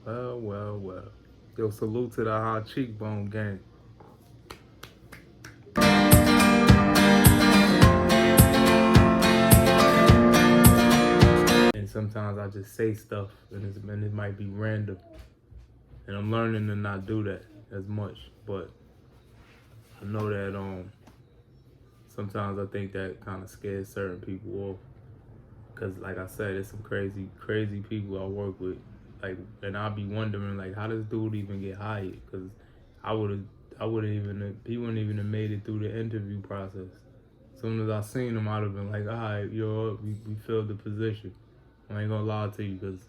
Well. Yo, salute to the high cheekbone gang. And sometimes I just say stuff, and it might be random. And I'm learning to not do that as much. But I know that sometimes I think that kind of scares certain people off. Cause like I said, there's some crazy people I work with. Like, and I'll be wondering, like, how does dude even get hired? Cause I wouldn't even, he wouldn't even have made it through the interview process. As soon as I seen him, I'd have been like, all right, you're up, we filled the position. I ain't gonna lie to you, cause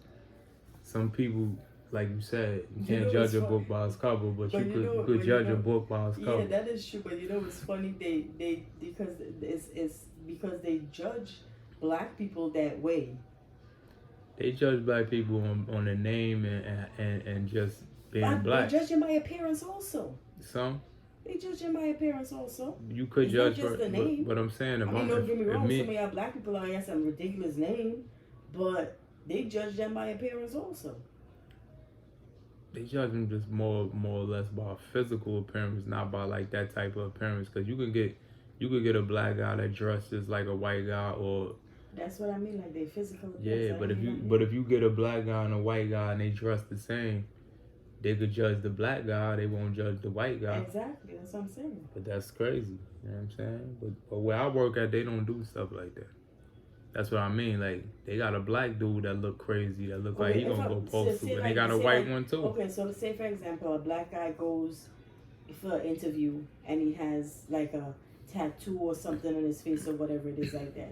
some people, like you said, you can't judge a book by its cover, but you could judge a book by its cover. Yeah, that is true. But you know, it's funny. They because it's because they judge black people that way. They judge black people on the name and just being black. They judge him by appearance also. Some? They judge him by appearance also. You could it's judge not just the name. But I'm saying, don't get me wrong, some of y'all black people are have some ridiculous name, but they judge them by appearance also. They judge them just more or less by physical appearance, not by like that type of appearance. Because you could get a black guy that dresses like a white guy, or that's what I mean, like they physical appearance. Yeah, but if you get a black guy and a white guy and they dress the same, they could judge the black guy. They won't judge the white guy. Exactly, that's what I'm saying. But that's crazy. You know what I'm saying? But where I work at, they don't do stuff like that. That's what I mean. Like, they got a black dude that look crazy, that look like he gonna go postal, and they got a white one too. Okay, so say for example, a black guy goes for an interview and he has like a tattoo or something on his face or whatever it is like that.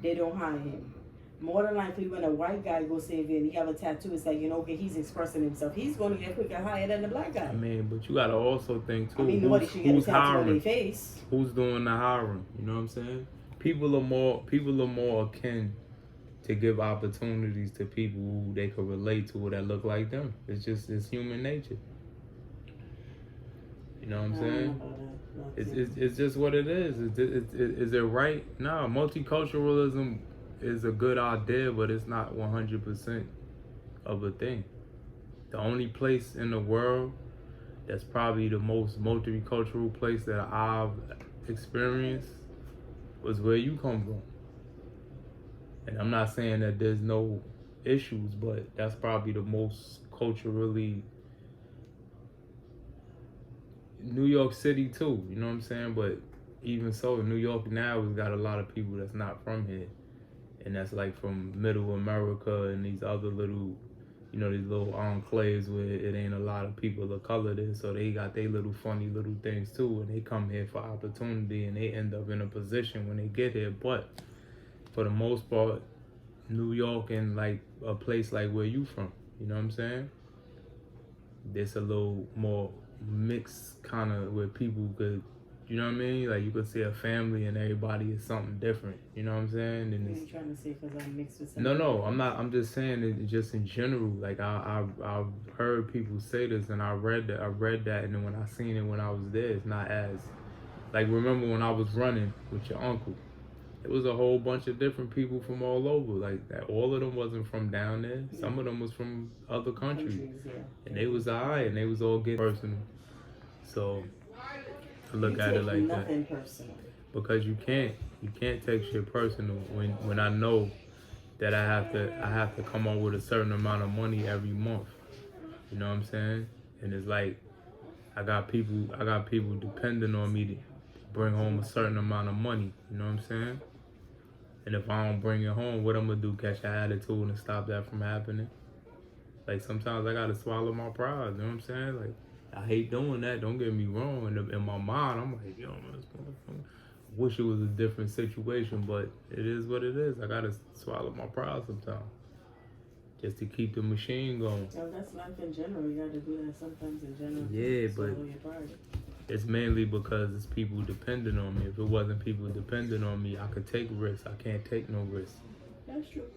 They don't hire him. More than likely, when a white guy goes say and he have a tattoo, it's like, okay, he's expressing himself. He's going to get quicker hired than the black guy. I mean, but you gotta also think too. Nobody should get a tattoo on their face. Who's doing the hiring? You know what I'm saying? People are more akin to give opportunities to people who they could relate to that look like them. It's human nature. You know what I'm saying? It's just what it is. Is it right? No, multiculturalism is a good idea, but it's not 100% of a thing. The only place in the world that's probably the most multicultural place that I've experienced was where you come from. And I'm not saying that there's no issues, but that's probably the most culturally. New York City too, you know what I'm saying? But even so, New York now has got a lot of people that's not from here. And that's like from middle America and these other little, these little enclaves where it ain't a lot of people of color there. So they got their little funny little things too, and they come here for opportunity and they end up in a position when they get here. But for the most part, New York and like a place like where you from, you know what I'm saying? There's a little more mixed kind of where people could, you know what I mean? Like you could see a family and everybody is something different, you know what I'm saying? And what are you trying to say because I'm mixed with something? No, I'm not. I'm just saying it just in general. Like I've heard people say this and I read that, and then when I seen it when I was there, it's not as, like remember when I was running with your uncle, it was a whole bunch of different people from all over. Like that, all of them wasn't from down there. Yeah. Some of them was from other countries. Yeah. And they was alright, and they was all getting personal. So I look at it like that. Personal. Because you can't take shit personal when I know that I have to come up with a certain amount of money every month. You know what I'm saying? And it's like I got people depending on me to bring home a certain amount of money. You know what I'm saying? And if I don't bring it home, what I'm gonna do? Catch an attitude and stop that from happening? Like sometimes I gotta swallow my pride. You know what I'm saying? Like I hate doing that. Don't get me wrong. In my mind, I'm like, yo, man, I wish it was a different situation, but it is what it is. I gotta swallow my pride sometimes, just to keep the machine going. Well, that's life in general. You gotta do that sometimes in general. Yeah, but it's mainly because it's people depending on me. If it wasn't people depending on me, I could take risks. I can't take no risks. That's true.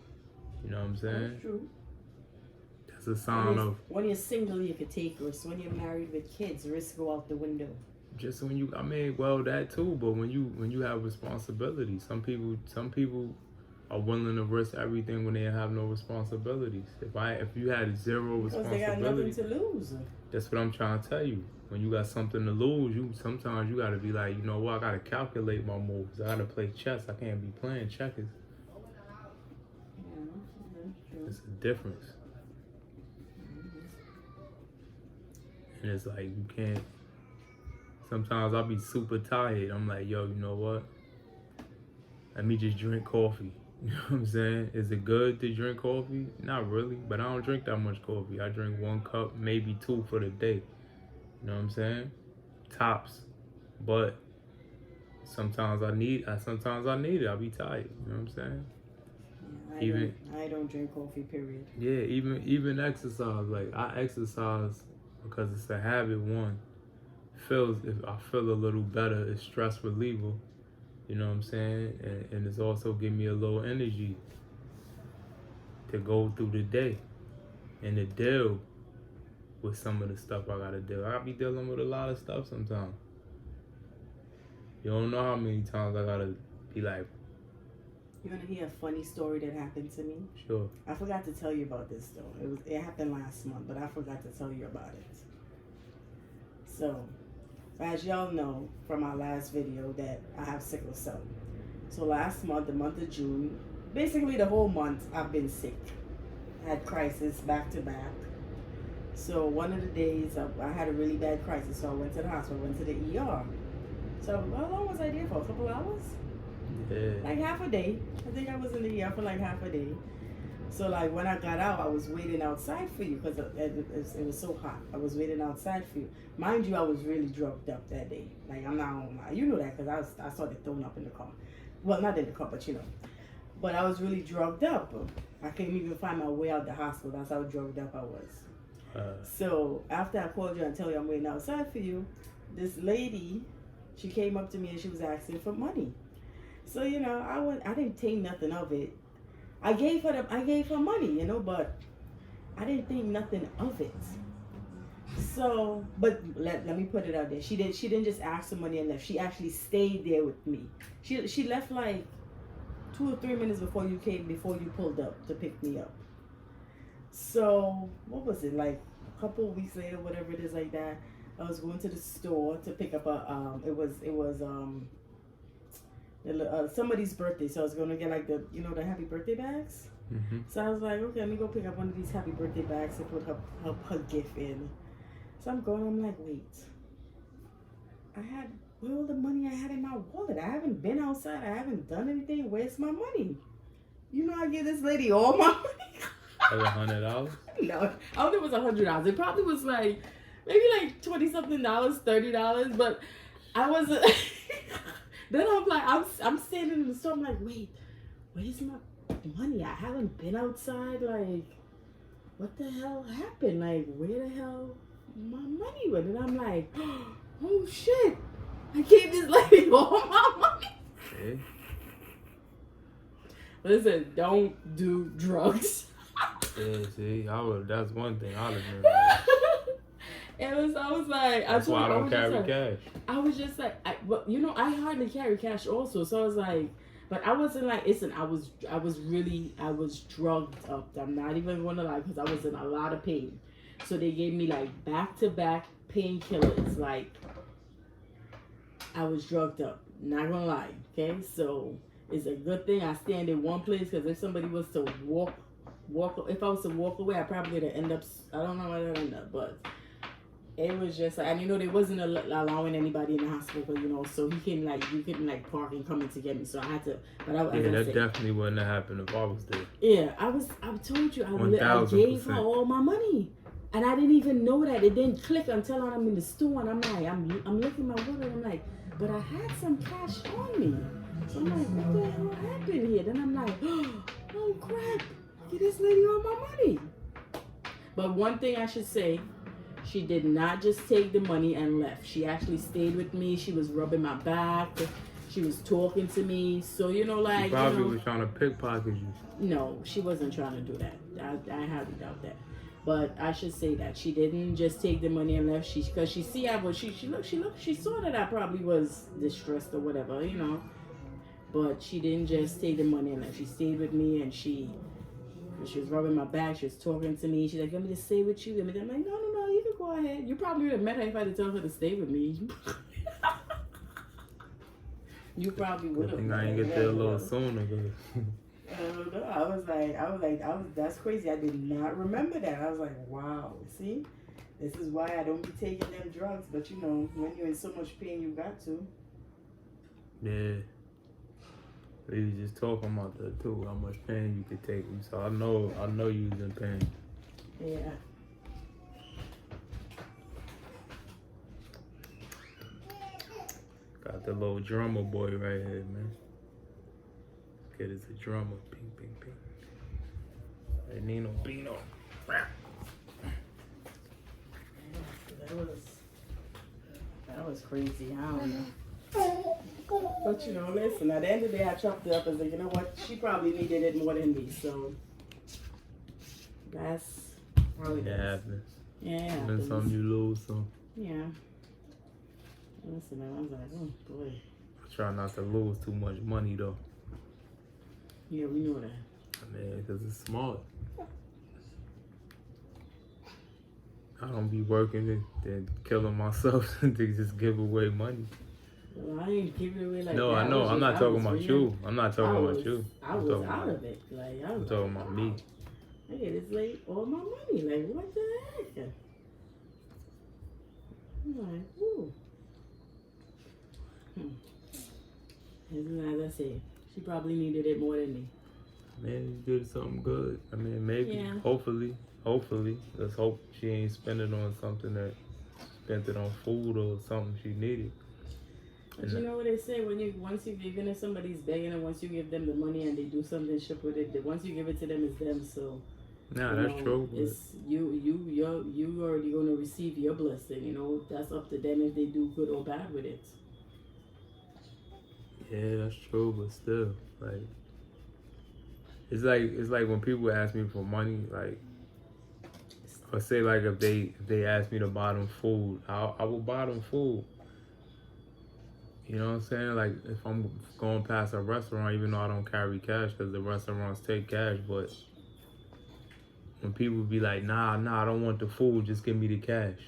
You know what I'm saying? That's true. That's a sign of... When you're single, you could take risks. When you're married with kids, risks go out the window. Just when you... I mean, well, that too. But when you have responsibility, some people are willing to risk everything when they have no responsibilities. If you had zero Because they got nothing responsibility, to lose. that's what I'm trying to tell you. When you got something to lose, sometimes you gotta be like, you know what, I gotta calculate my moves. I gotta play chess. I can't be playing checkers. Yeah, that's true. It's a difference. And it's like you can't. Sometimes I'll be super tired. I'm like, yo, you know what? Let me just drink coffee. You know what I'm saying? Is it good to drink coffee? Not really, but I don't drink that much coffee. I drink 1 cup, maybe 2 for the day. You know what I'm saying? Tops. But sometimes I need it. I'll be tired. You know what I'm saying? I don't drink coffee, period. Yeah, even exercise. Like I exercise because it's a habit. One, if I feel a little better, it's stress reliever. You know what I'm saying? And it's also give me a little energy to go through the day and to deal with some of the stuff I gotta deal. I be dealing with a lot of stuff sometimes. You don't know how many times I gotta be like. You wanna hear a funny story that happened to me? Sure. I forgot to tell you about this though. It happened last month, but I forgot to tell you about it. So, as y'all know from our last video that I have sickle cell. So last month, the month of June, basically the whole month I've been sick. I had crisis back to back. So one of the days I had a really bad crisis, so I went to the hospital, went to the ER. So how long was I there for? A couple hours? Yeah. Like half a day. I think I was in the ER for like half a day. So like when I got out, I was waiting outside for you because it was so hot. I was waiting outside for you. Mind you, I was really drugged up that day. Like I'm not gonna lie. You know that because I started throwing up in the car. Well, not in the car, but you know. But I was really drugged up. I couldn't even find my way out the hospital. That's how drugged up I was. So after I called you and tell you I'm waiting outside for you, this lady, she came up to me and she was asking for money. So you know, I didn't take nothing of it. I gave her money, you know, but I didn't think nothing of it. So, but let me put it out there. She didn't just ask for money and left. She actually stayed there with me. She left like 2 or 3 minutes before you pulled up to pick me up. So, what was it, like a couple of weeks later, whatever it is like that, I was going to the store to pick up somebody's birthday, so I was gonna get like the happy birthday bags. Mm-hmm. So I was like, okay, let me go pick up one of these happy birthday bags and put her gift in. So I'm going, I'm like, wait, where all the money I had in my wallet? I haven't been outside, I haven't done anything. Where's my money? You know, I give this lady all my money. $100? No, I don't think it was $100. It probably was like maybe like $20-something, $30. But I wasn't. Then I'm like, I'm standing in the store. I'm like, wait, where's my money? I haven't been outside. Like, what the hell happened? Like, where the hell my money went? And I'm like, oh shit, I gave this lady all my money. Yeah. Listen, don't do drugs. Yeah, see, that's one thing I would have I was like, that's why I don't carry cash. I was just like, I hardly carry cash also. So I was like, but I wasn't like, listen, I was drugged up. I'm not even gonna lie, because I was in a lot of pain. So they gave me like back-to-back painkillers. Like, I was drugged up. Not gonna lie, okay? So it's a good thing I stand in one place, because if somebody was to if I was to walk away, I probably would have ended up, I don't know where I'd end up, but it was just like, and they wasn't allowing anybody in the hospital, so you couldn't park and come in to get me, so I had to, but that definitely wouldn't have happened if I was there. Yeah, I told you, I gave her all my money, and I didn't even know that. It didn't click until I'm in the store, and I'm like, I'm looking at my wallet, and I'm like, but I had some cash on me, so I'm like, what the hell happened here? Then I'm like, oh crap, get this lady all my money. But one thing I should say, she did not just take the money and left. She actually stayed with me. She was rubbing my back. She was talking to me. So, she probably was trying to pickpocket you. No, she wasn't trying to do that. I highly doubt that. But I should say that she didn't just take the money and left. Because she saw that I probably was distressed or whatever, But she didn't just take the money and she stayed with me, and she was rubbing my back. She was talking to me. She's like, "Let me just stay with you." I'm like, "No, you can go ahead." You probably would have met her if I had told her to stay with me. You probably would have. I think I didn't get there a little sooner. I don't know. I was. That's crazy. I did not remember that. I was like, wow. See, this is why I don't be taking them drugs. But you know, when you're in so much pain, you got to. Yeah. We was just talking about that too, how much pain you could take. So I know you was in pain. Yeah. Got the little drummer boy right here, man. Kid is a drummer. Ping, ping, ping. Hey, Nino Bino. That was crazy. I don't know. But you know, listen, at the end of the day, I chopped it up and said, you know what? She probably needed it more than me. So that's probably it happens. Yeah. Then something you lose, so. Yeah. Listen, I was like, oh boy. I try not to lose too much money though. Yeah, we know that. Man, because it's smart. I don't be working it, then killing myself to just give away money. Well, I ain't giving it away like no, that. I know. I'm not talking about you. I'm not talking about you. I was out of it. Like, I'm talking about me. I get this like all my money. Like, what the heck? I'm like, ooh. As I said, she probably needed it more than me. Man, you did something good. I mean, maybe, Yeah. hopefully. Let's hope she ain't spending on something that spent it on food or something she needed. But you know what they say, even if somebody's begging and once you give them the money and they do something shit with it, once you give it to them, it's them. So nah, that's true. It's you already gonna receive your blessing. You know, that's up to them if they do good or bad with it. Yeah, that's true, but still, like, it's like when people ask me for money, like, or say like if they ask me to buy them food, I will buy them food. You know what I'm saying? Like if I'm going past a restaurant, even though I don't carry cash because the restaurants take cash, but when people be like, nah, I don't want the food, just give me the cash.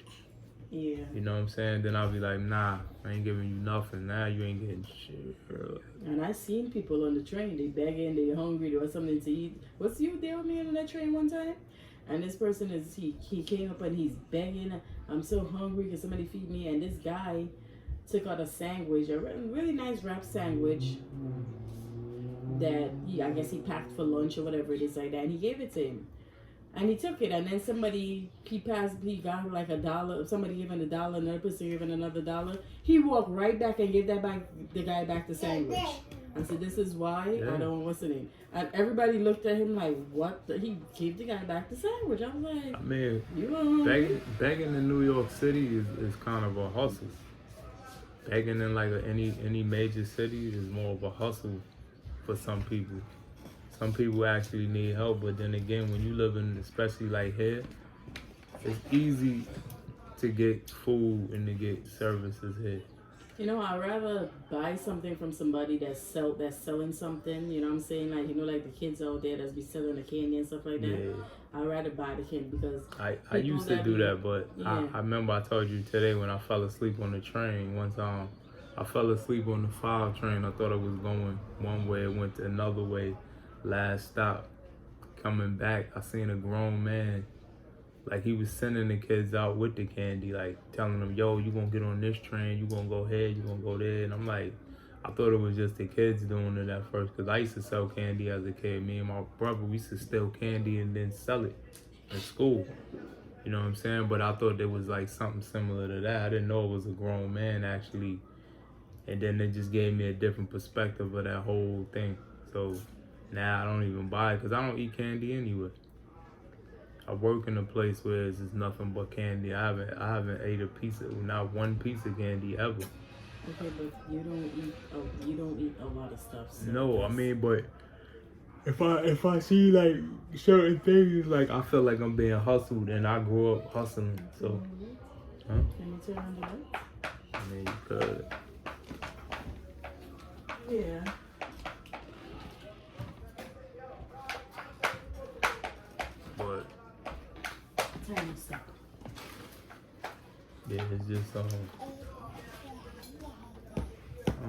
Yeah. You know what I'm saying? Then I'll be like, nah, I ain't giving you nothing. Nah, you ain't getting shit, girl. And I seen people on the train, they begging, they hungry, they want something to eat. Was you there with me on that train one time? And this person he came up and he's begging, I'm so hungry, can somebody feed me? And this guy took out a sandwich, a really nice wrap sandwich that I guess he packed for lunch or whatever it is like that, and he gave it to him. And he took it, and then he got like $1, somebody gave him $1, another person gave him another $1. He walked right back and gave the guy back the sandwich. I said, this is why I don't, what's the name? And everybody looked at him like, what? He gave the guy back the sandwich. I was like, I mean, begging in New York City is kind of a hustle. Begging in like any major city is more of a hustle for some people. Some people actually need help, but then again, when you live in, especially like here, it's easy to get food and to get services here. You know, I'd rather buy something from somebody that's selling something, you know what I'm saying? Like, you know, like the kids out there that's be selling the candy and stuff like that. Yeah. I'd rather buy the candy because I used to do that, but yeah. I remember I told you today when I fell asleep on the train one time. I fell asleep on the 5 train. I thought it was going one way, it went another way. Last stop, coming back, I seen a grown man, like he was sending the kids out with the candy, like telling them, yo, you gonna get on this train, you gonna go here, you gonna go there. And I'm like, I thought it was just the kids doing it at first, because I used to sell candy as a kid. Me and my brother, we used to steal candy and then sell it in school. You know what I'm saying? But I thought there was like something similar to that. I didn't know it was a grown man actually. And then it just gave me a different perspective of that whole thing. So now I don't even buy it because I don't eat candy anyway. I work in a place where it's just nothing but candy. I haven't ate not one piece of candy ever. Okay, but you don't eat a lot of stuff. So no, I mean, but if I see like certain things, like I feel like I'm being hustled, and I grew up hustling. So, Can you turn on the light? I mean, you could. Yeah. kind of stuff. Yeah, it's just I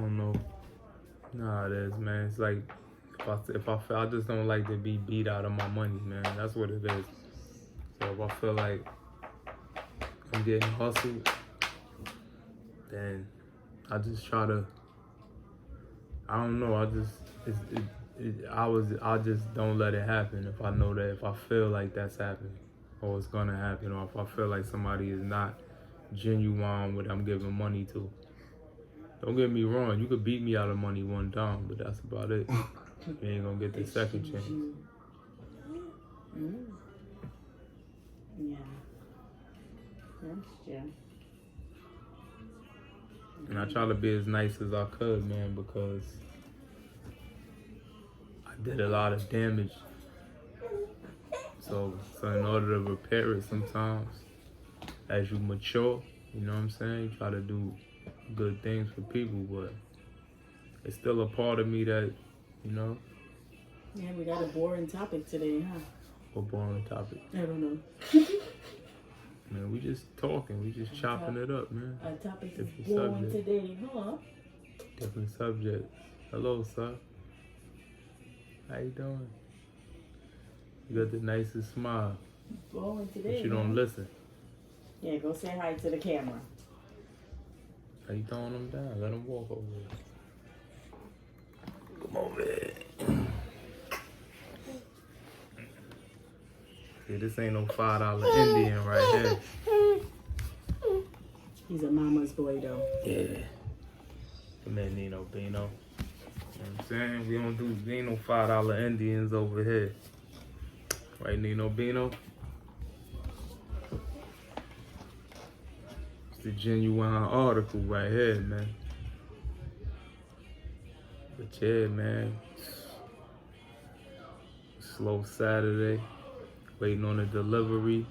don't know. Nah, it is, man. It's like if I feel, I just don't like to be beat out of my money, man. That's what it is. So if I feel like I'm getting hustled, then I just try to. I don't know. I just don't let it happen. If I know that, if I feel like that's happening, or it's gonna happen, or if I feel like somebody is not genuine what I'm giving money to. Don't get me wrong, you could beat me out of money one time, but that's about it. You ain't gonna get the second chance. Mm. Yeah. That's true. And I try to be as nice as I could, man, because I did a lot of damage. So in order to repair it sometimes, as you mature, you know what I'm saying? You try to do good things for people, but it's still a part of me that, you know. Yeah, we got a boring topic today, huh? What boring topic? I don't know. Man, we just talking, we just chopping it up, man. Our topic is Different boring subject. today, huh? Different subject. Hello, sir. How you doing? You got the nicest smile. Boring today. But you don't listen. Yeah, go say hi to the camera. How you throwing them down? Let them walk over there. Come over here. See, this ain't no $5 Indian right here. He's a mama's boy, though. Yeah. Come here, Nino Bino. You know what I'm saying? We ain't no $5 Indians over here. Right, Nino Bino? It's the genuine article right here, man. But yeah, man. Slow Saturday. Waiting on a delivery.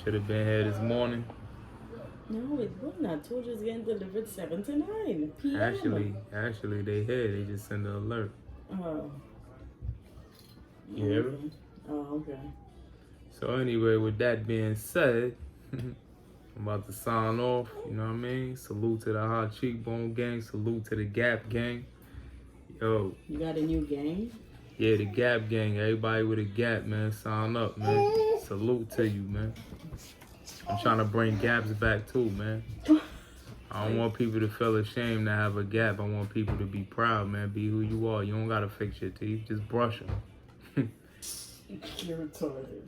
Should have been here this morning. No, it wasn't. I told you it's getting delivered 7 to 9 p.m. Actually, they here. They just send an alert. Oh. You hear Okay. me? Oh, okay. So anyway, with that being said, I'm about to sign off. You know what I mean? Salute to the Hot Cheekbone gang. Salute to the Gap gang. Yo. You got a new gang? Yeah, the Gap gang. Everybody with a Gap, man. Sign up, man. Salute to you, man. I'm trying to bring gaps back too, man. I don't want people to feel ashamed to have a gap. I want people to be proud, man. Be who you are. You don't gotta fix your teeth. Just brush them. You're retarded.